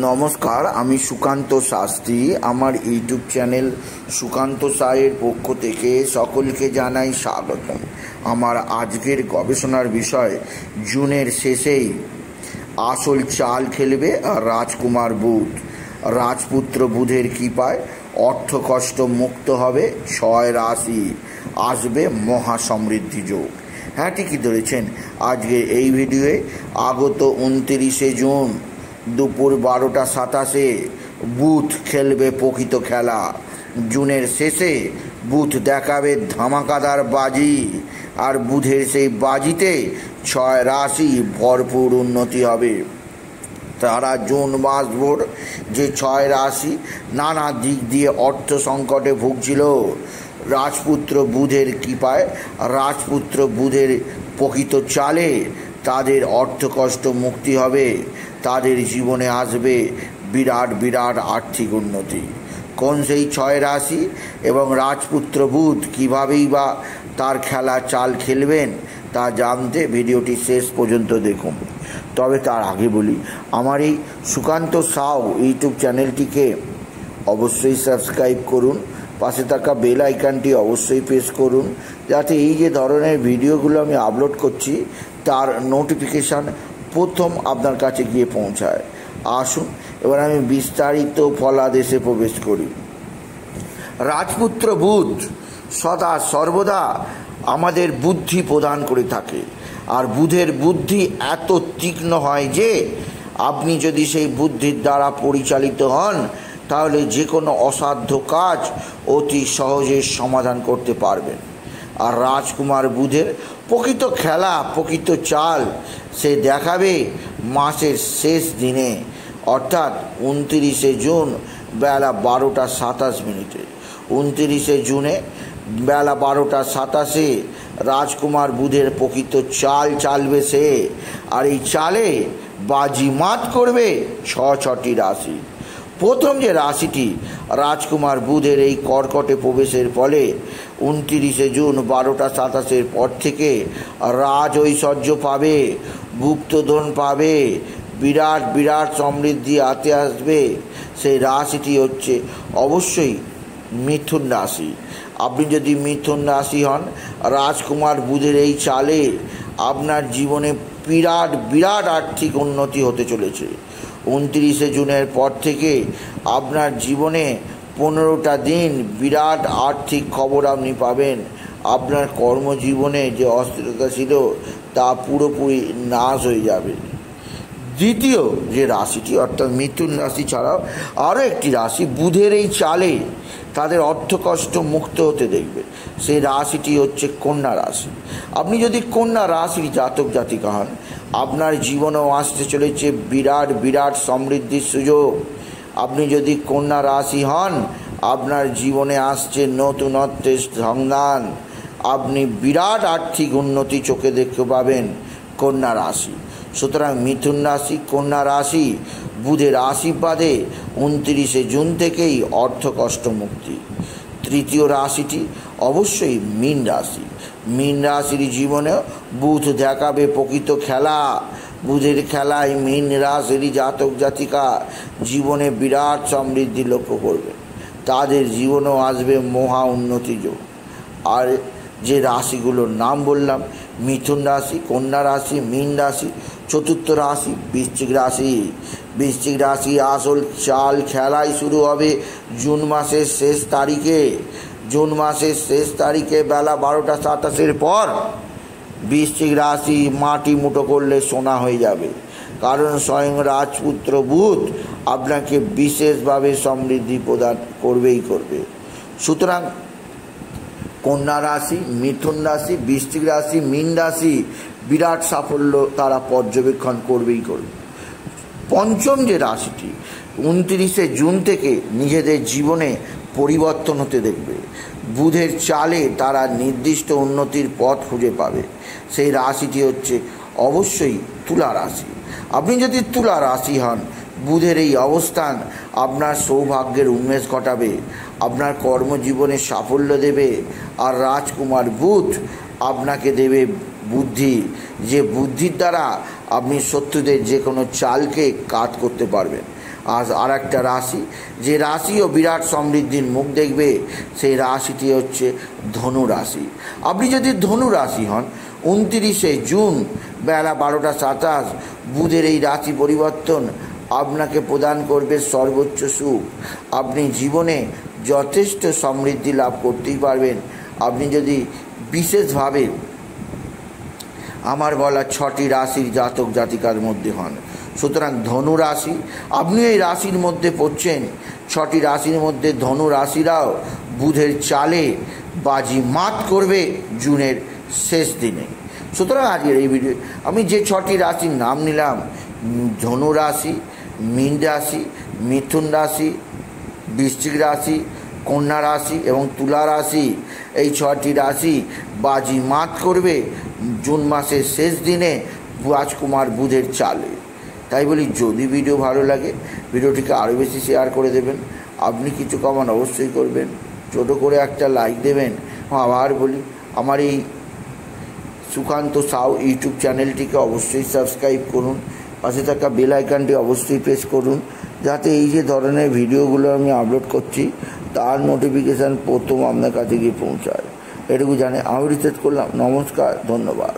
নমস্কার, আমি সুকান্ত শাস্ত্রী। আমার ইউটিউব চ্যানেল সুকান্ত সায়ের পক্ষ থেকে সকলকে জানাই স্বাগতম। আমার আজকের গবেষণার বিষয়, জুনের শেষেই আসল চাল খেলবে আর রাজকুমার বুধ। রাজপুত্র বুধের কৃপায় অর্থকষ্ট মুক্ত হবে, 6 রাশি আসবে মহা সমৃদ্ধি যোগ। হ্যাঁ, ঠিকই ধরেছেন। আজকে এই ভিডিওয়ে আগত 29শে জুন দুপুর 12:27 বুধ খেলবে প্রকৃত খেলা। জুনের শেষে বুধ দেখাবে ধামাকাদার বাজি, আর বুধের সেই বাজিতে 6 রাশি ভরপুর উন্নতি হবে। তারা জুন মাসভর যে 6 রাশি নানা দিক দিয়ে অর্থ সংকটে ভুগছিল, রাজপুত্র বুধের কৃপায়, রাজপুত্র বুধের প্রকৃত চালে তাদের অর্থকষ্ট মুক্তি হবে। তাদের জীবনে আসবে বিরাট বিরাট আর্থিক উন্নতি। কোন সেই 6 রাশি এবং রাজপুত্র বুধ কীভাবেই বা তার খেলা চাল খেলবেন, তা জানতে ভিডিওটি শেষ পর্যন্ত দেখুন। তবে তার আগে বলি, আমার এই সুকান্ত সাউ ইউটিউব চ্যানেলটিকে অবশ্যই সাবস্ক্রাইব করুন, পাশে থাকা বেল আইকনটি অবশ্যই প্রেস করুন, যাতে এই যে ধরনের ভিডিওগুলো আমি আপলোড করছি তার নোটিফিকেশান প্রথম আপনার কাছে গিয়ে পৌঁছায়। আসুন এবার আমি বিস্তারিত ফলাদেশে প্রবেশ করি। রাজপুত্র বুধ সদা সর্বদা আমাদের বুদ্ধি প্রদান করে থাকে, আর বুধের বুদ্ধি এত তীক্ষ্ণ হয় যে আপনি যদি সেই বুদ্ধির দ্বারা পরিচালিত হন, তাহলে যে কোনো অসাধ্য কাজ অতি সহজে সমাধান করতে পারবেন। আর রাজকুমার বুধের প্রকৃত খেলা, প্রকৃত চাল সে দেখাবে মাসের শেষ দিনে, অর্থাৎ 29শে জুন বেলা 12:27। 29শে জুনে বেলা 12:27 রাজকুমার বুধের প্রকৃত চাল চালবে সে, আর এই চালে বাজিমাত করবে 6টি রাশি। প্রথম যে রাশিটি রাজকুমার বুধের এই কর্কটে প্রবেশের ফলে 29শে জুন 12:27 পর থেকে রাজ ঐশ্বর্য পাবে, গুপ্তধন পাবে, বিরাট বিরাট সমৃদ্ধি হাতে আসবে। সেই রাশিটি হচ্ছে অবশ্যই মিথুন রাশি। আপনি যদি মিথুন রাশি হন, রাজকুমার বুধের এই চালে আপনার জীবনে বিরাট বিরাট আর্থিক উন্নতি হতে চলেছে। 29শে জুনের পর থেকে আপনার জীবনে 15টা দিন বিরাট আর্থিক খবর আপনি পাবেন। আপনার কর্মজীবনে যে অস্থিরতা ছিল তা পুরোপুরি নাশ হয়ে যাবে। দ্বিতীয় যে রাশিটি, অর্থাৎ মিথুন রাশি ছাড়াও আরও একটি রাশি বুধের এই চালে তাদের অর্থকষ্ট মুক্ত হতে দেখবে, সেই রাশিটি হচ্ছে কন্যা রাশি। আপনি যদি কন্যা রাশির জাতক জাতিকা হন, আপনার জীবনেও আসতে চলেছে বিরাট বিরাট সমৃদ্ধির সুযোগ। আপনি যদি কন্যা রাশি হন, আপনার জীবনে আসছে নতুনত্বের সন্ধান। আপনি বিরাট আর্থিক উন্নতি চোখে দেখতে পাবেন কন্যা রাশি। সুতরাং মিথুন রাশি, কন্যা রাশি বুধের আশীর্বাদে 29শে জুন থেকেই অর্থকষ্ট মুক্তি। তৃতীয় রাশিটি অবশ্যই মীন রাশি। মীন রাশির জীবনে বুধ দেখাবে প্রকৃত খেলা। বুধের খেলায় মীন রাশির জাতক জাতিকা জীবনে বিরাট সমৃদ্ধি লক্ষ্য করবে। তাদের জীবনেও আসবে মহা উন্নতি যোগ। আর যে রাশিগুলোর নাম বললাম, মিথুন রাশি, কন্যা রাশি, মীন রাশি, চতুর্থ রাশি বৃশ্চিক রাশি। বৃশ্চিক রাশি আসল চাল খেলাই শুরু হবে জুন মাসের শেষ তারিখে। জুন মাসের শেষ তারিখে বেলা 12:27 পর বৃশ্চিক রাশি মাটি মুঠো করলে সোনা হয়ে যাবে, কারণ স্বয়ং রাজপুত্র বুধ আপনাকে বিশেষভাবে সমৃদ্ধি প্রদান করবেই করবে। সুতরাং কন্যা রাশি, মিথুন রাশি, বৃশ্চিক রাশি, মীন রাশি বিরাট সাফল্য তারা পর্যবেক্ষণ করবেই করবে। পঞ্চম যে রাশিটি 29শে জুন থেকে নিজেদের জীবনে পরিবর্তন হতে দেখবে, বুধের চালে তারা নির্দিষ্ট উন্নতির পথ খুঁজে পাবে, সেই রাশিটি হচ্ছে অবশ্যই তুলা রাশি। আপনি যদি তুলা রাশি হন, বুধের এই অবস্থান আপনার সৌভাগ্যের উন্মেষ ঘটাবে, আপনার কর্মজীবনে সাফল্য দেবে। আর রাজকুমার বুধ আপনাকে দেবে বুদ্ধি, যে বুদ্ধির দ্বারা আপনি শত্রুদের যে কোনো চালকে কাট করতে পারবেন। আজ আর একটা রাশি, যে রাশিও বিরাট সমৃদ্ধির মুখ দেখবে, সেই রাশিটি হচ্ছে ধনু রাশি। আপনি যদি ধনু রাশি হন, 29শে জুন বেলা 12:27 বুধের এই রাশি পরিবর্তন আপনাকে প্রদান করবে সর্বোচ্চ সুখ। আপনি জীবনে যথেষ্ট সমৃদ্ধি লাভ করতেই পারবেন আপনি যদি বিশেষভাবে আমার বলা 6টি রাশির জাতক জাতিকার মধ্যে হন। সুতরাং ধনু রাশি, আপনি এই রাশির মধ্যে পড়ছেন। 6টি রাশির মধ্যে ধনু রাশিরাও বুধের চালে বাজি মাত করবে জুনের শেষ দিনে। সুতরাং আজকের এই ভিডিও আমি যে 6টি রাশির নাম নিলাম, ধনু রাশি, মীন রাশি, মিথুন রাশি, বৃশ্চিক রাশি, কন্যা রাশি এবং তুলা রাশি, এই 6টি রাশি বাজি মাত করবে জুন মাসের শেষ দিনে রাজকুমার বুধের চালে। তাই বলি, যদি ভিডিও ভালো লাগে ভিডিওটিকে আরও বেশি শেয়ার করে দেবেন। আপনি কিছু কমান অবশ্যই করবেন, ছোটো করে একটা লাইক দেবেন। আবার বলি, আমার এই সুকান্ত সাউ ইউটিউব চ্যানেলটিকে অবশ্যই সাবস্ক্রাইব করুন, পাশে থাকা বেল আইকনটি অবশ্যই প্রেস করুন, যাতে এই যে ধরনের ভিডিওগুলো আমি আপলোড করছি তার নোটিফিকেশান প্রথম আপনার কাছে গিয়ে পৌঁছায়। এটুকু জানে আমি রিসার্চ করলাম। নমস্কার, ধন্যবাদ।